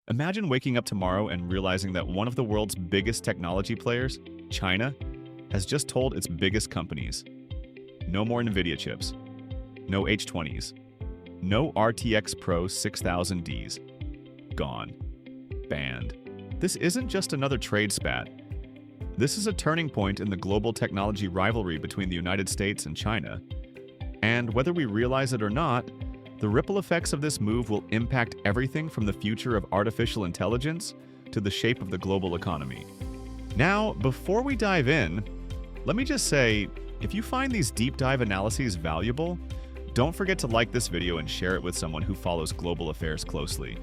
Imagine waking up tomorrow and realizing that one of the world's biggest technology players, China, has just told its biggest companies, no more Nvidia chips, no H20s, no RTX Pro 6000Ds. Gone. Banned. This isn't just another trade spat. This is a turning point in the global technology rivalry between the United States and China. And whether we realize it or not, the ripple effects of this move will impact everything from the future of artificial intelligence to the shape of the global economy. Now, before we dive in, let me just say, if you find these deep dive analyses valuable, don't forget to like this video and share it with someone who follows global affairs closely.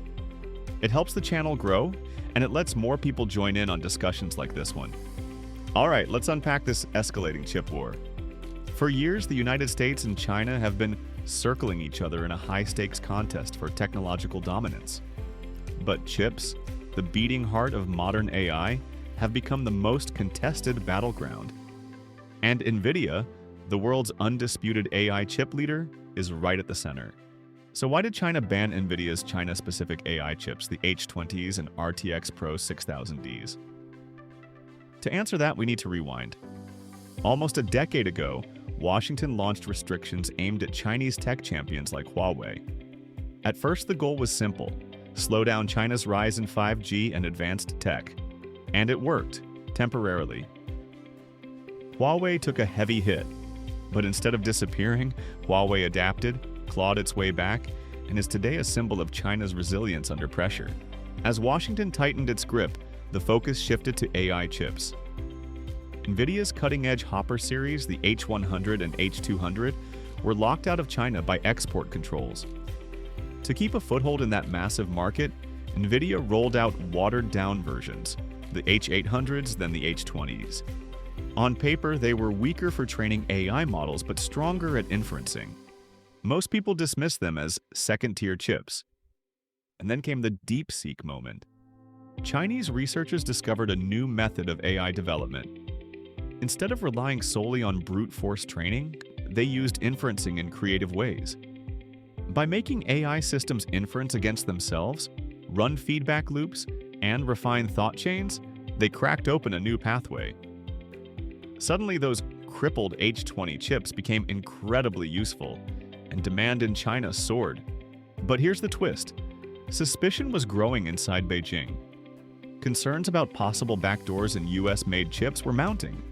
It helps the channel grow, and it lets more people join in on discussions like this one. Alright, let's unpack this escalating chip war. For years, the United States and China have been circling each other in a high-stakes contest for technological dominance. But chips, the beating heart of modern AI, have become the most contested battleground. And Nvidia, the world's undisputed AI chip leader, is right at the center. So why did China ban Nvidia's China-specific AI chips, the H20s and RTX Pro 6000Ds? To answer that, we need to rewind. Almost a decade ago, Washington launched restrictions aimed at Chinese tech champions like Huawei. At first, the goal was simple: slow down China's rise in 5G and advanced tech. And it worked, temporarily. Huawei took a heavy hit, but instead of disappearing, Huawei adapted, clawed its way back, and is today a symbol of China's resilience under pressure. As Washington tightened its grip, the focus shifted to AI chips. Nvidia's cutting-edge Hopper series, the H100 and H200, were locked out of China by export controls. To keep a foothold in that massive market, Nvidia rolled out watered-down versions, the H800s then the H20s. On paper, they were weaker for training AI models but stronger at inferencing. Most people dismissed them as second-tier chips. And then came the DeepSeek moment. Chinese researchers discovered a new method of AI development. Instead of relying solely on brute force training, they used inferencing in creative ways. By making AI systems inference against themselves, run feedback loops, and refine thought chains, they cracked open a new pathway. Suddenly, those crippled H20 chips became incredibly useful, and demand in China soared. But here's the twist. Suspicion was growing inside Beijing. Concerns about possible backdoors in US-made chips were mounting.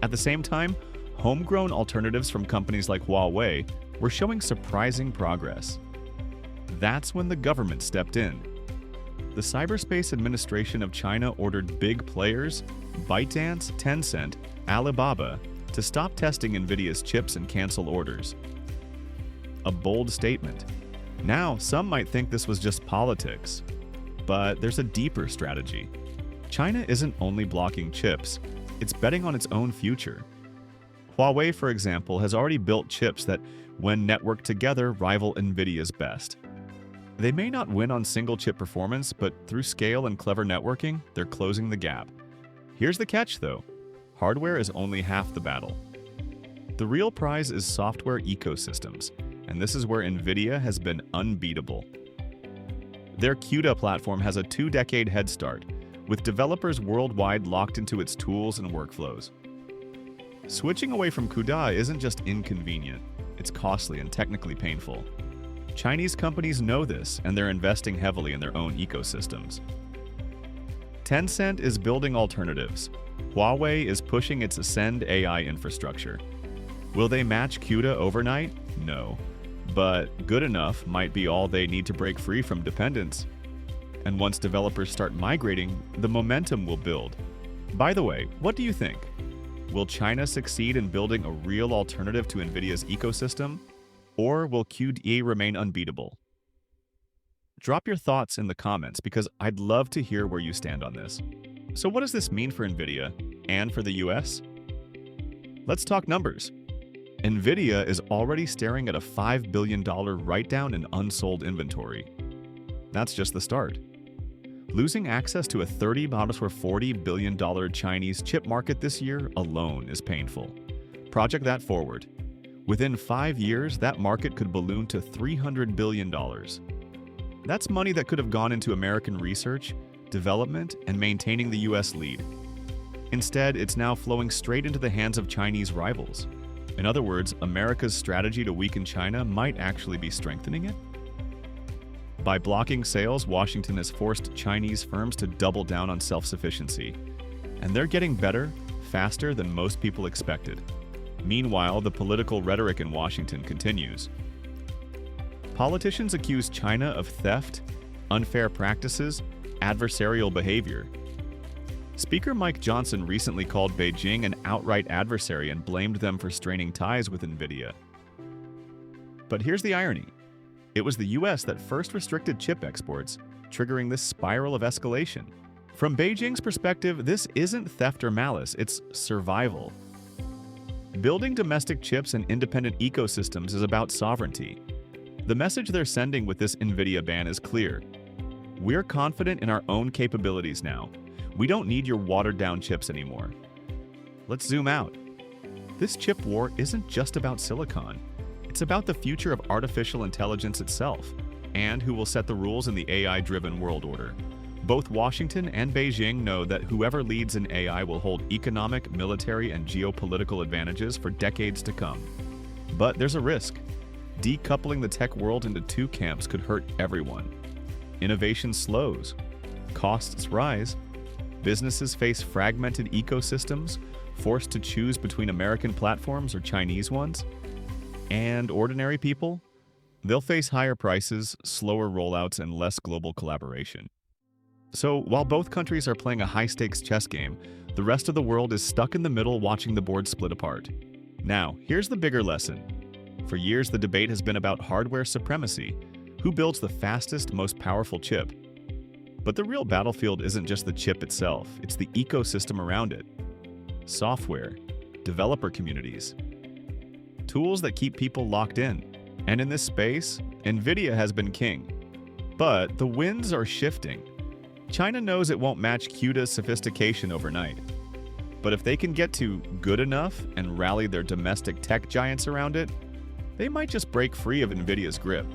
At the same time, homegrown alternatives from companies like Huawei were showing surprising progress. That's when the government stepped in. The Cyberspace Administration of China ordered big players, ByteDance, Tencent, Alibaba, to stop testing Nvidia's chips and cancel orders. A bold statement. Now, some might think this was just politics, but there's a deeper strategy. China isn't only blocking chips, it's betting on its own future. Huawei, for example, has already built chips that, when networked together, rival Nvidia's best. They may not win on single-chip performance, but through scale and clever networking, they're closing the gap. Here's the catch, though. Hardware is only half the battle. The real prize is software ecosystems, and this is where Nvidia has been unbeatable. Their CUDA platform has a 2-decade head start, with developers worldwide locked into its tools and workflows. Switching away from CUDA isn't just inconvenient, it's costly and technically painful. Chinese companies know this, and they're investing heavily in their own ecosystems. Tencent is building alternatives. Huawei is pushing its Ascend AI infrastructure. Will they match CUDA overnight? No. But good enough might be all they need to break free from dependence. And once developers start migrating, the momentum will build. By the way, what do you think? Will China succeed in building a real alternative to Nvidia's ecosystem? Or will QDE remain unbeatable? Drop your thoughts in the comments because I'd love to hear where you stand on this. So what does this mean for Nvidia and for the US? Let's talk numbers. Nvidia is already staring at a $5 billion write-down in unsold inventory. That's just the start. Losing access to a $40 billion Chinese chip market this year alone is painful. Project that forward. Within 5 years, that market could balloon to $300 billion. That's money that could have gone into American research, development, and maintaining the US lead. Instead, it's now flowing straight into the hands of Chinese rivals. In other words, America's strategy to weaken China might actually be strengthening it. By blocking sales, Washington has forced Chinese firms to double down on self-sufficiency. And they're getting better, faster than most people expected. Meanwhile, the political rhetoric in Washington continues. Politicians accuse China of theft, unfair practices, adversarial behavior. Speaker Mike Johnson recently called Beijing an outright adversary and blamed them for straining ties with Nvidia. But here's the irony. It was the US that first restricted chip exports, triggering this spiral of escalation. From Beijing's perspective, this isn't theft or malice, it's survival. Building domestic chips and independent ecosystems is about sovereignty. The message they're sending with this Nvidia ban is clear. We're confident in our own capabilities now. We don't need your watered-down chips anymore. Let's zoom out. This chip war isn't just about silicon. It's about the future of artificial intelligence itself, and who will set the rules in the AI-driven world order. Both Washington and Beijing know that whoever leads in AI will hold economic, military, and geopolitical advantages for decades to come. But there's a risk. Decoupling the tech world into two camps could hurt everyone. Innovation slows, costs rise, businesses face fragmented ecosystems, forced to choose between American platforms or Chinese ones. And ordinary people? They'll face higher prices, slower rollouts, and less global collaboration. So while both countries are playing a high-stakes chess game, the rest of the world is stuck in the middle watching the board split apart. Now, here's the bigger lesson. For years, the debate has been about hardware supremacy. Who builds the fastest, most powerful chip? But the real battlefield isn't just the chip itself, it's the ecosystem around it. Software, developer communities, tools that keep people locked in. And in this space, Nvidia has been king. But the winds are shifting. China knows it won't match CUDA's sophistication overnight. But if they can get to good enough and rally their domestic tech giants around it, they might just break free of Nvidia's grip.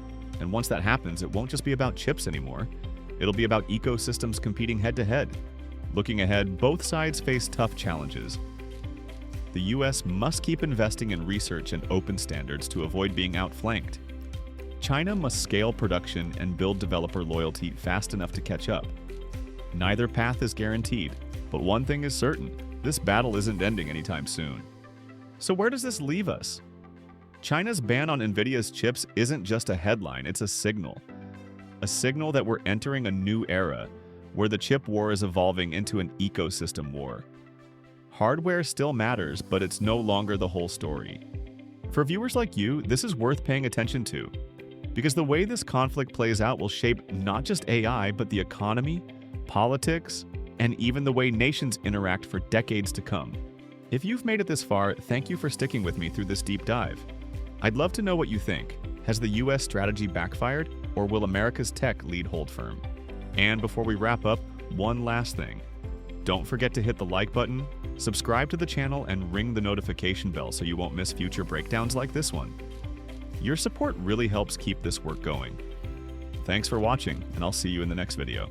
And once that happens, it won't just be about chips anymore. It'll be about ecosystems competing head-to-head. Looking ahead, both sides face tough challenges. The US must keep investing in research and open standards to avoid being outflanked. China must scale production and build developer loyalty fast enough to catch up. Neither path is guaranteed, but one thing is certain, this battle isn't ending anytime soon. So where does this leave us? China's ban on Nvidia's chips isn't just a headline, it's a signal. A signal that we're entering a new era, where the chip war is evolving into an ecosystem war. Hardware still matters, but it's no longer the whole story. For viewers like you, this is worth paying attention to, because the way this conflict plays out will shape not just AI, but the economy, politics, and even the way nations interact for decades to come. If you've made it this far, thank you for sticking with me through this deep dive. I'd love to know what you think. Has the US strategy backfired, or will America's tech lead hold firm? And before we wrap up, one last thing. Don't forget to hit the like button, subscribe to the channel, and ring the notification bell so you won't miss future breakdowns like this one. Your support really helps keep this work going. Thanks for watching, and I'll see you in the next video.